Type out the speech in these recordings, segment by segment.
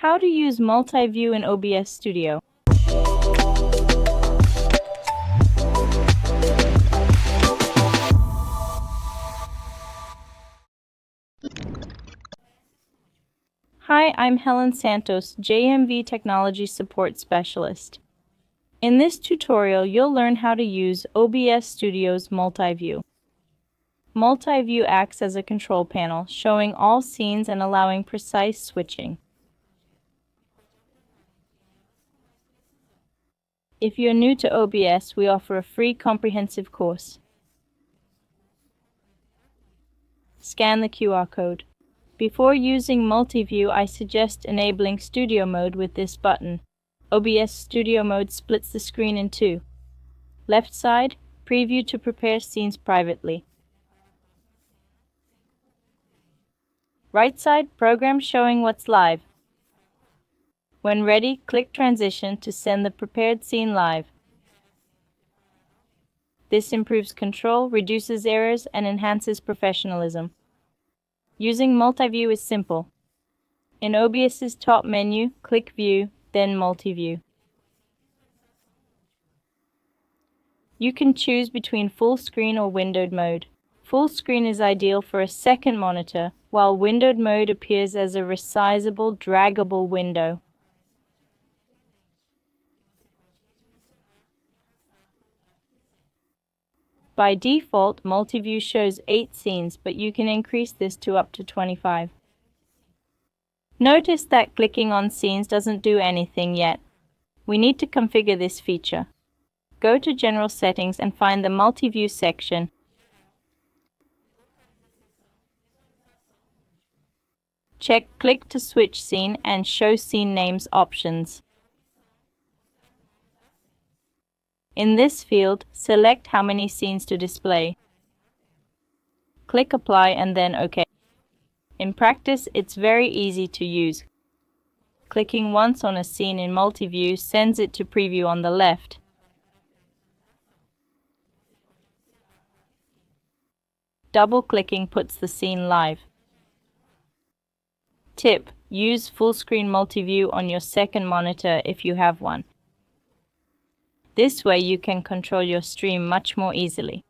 How to use multi-view in OBS Studio. Hi, I'm Helen Santos, JMV Technology Support Specialist. In this tutorial, you'll learn how to use OBS Studio's multi-view. Multi-view acts as a control panel, showing all scenes and allowing precise switching. If you're new to OBS, we offer a free comprehensive course. Scan the QR code. Before using multi-view, I suggest enabling Studio Mode with this button. OBS Studio Mode splits the screen in two. Left side, preview to prepare scenes privately. Right side, program showing what's live. When ready, click Transition to send the prepared scene live. This improves control, reduces errors, and enhances professionalism. Using multi-view is simple. In OBS's top menu, click View, then Multi-View. You can choose between full screen or windowed mode. Full screen is ideal for a second monitor, while windowed mode appears as a resizable, draggable window. By default, multi-view shows 8 scenes, but you can increase this to up to 25. Notice that clicking on scenes doesn't do anything yet. We need to configure this feature. Go to General Settings and find the Multi-View section. Check Click to Switch Scene and Show Scene Names options. In this field, select how many scenes to display. Click Apply and then OK. In practice, it's very easy to use. Clicking once on a scene in multi-view sends it to preview on the left. Double-clicking puts the scene live. Tip: use full-screen multi-view on your second monitor if you have one. This way you can control your stream much more easily.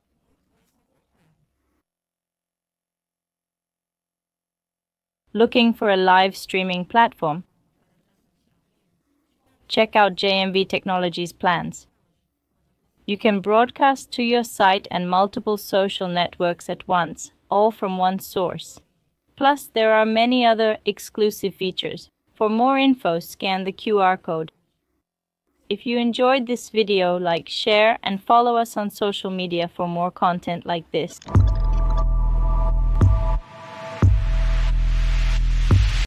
Looking for a live streaming platform? Check out JMV Technology's plans. You can broadcast to your site and multiple social networks at once, all from one source. Plus, there are many other exclusive features. For more info, scan the QR code. If you enjoyed this video, like, share, and follow us on social media for more content like this.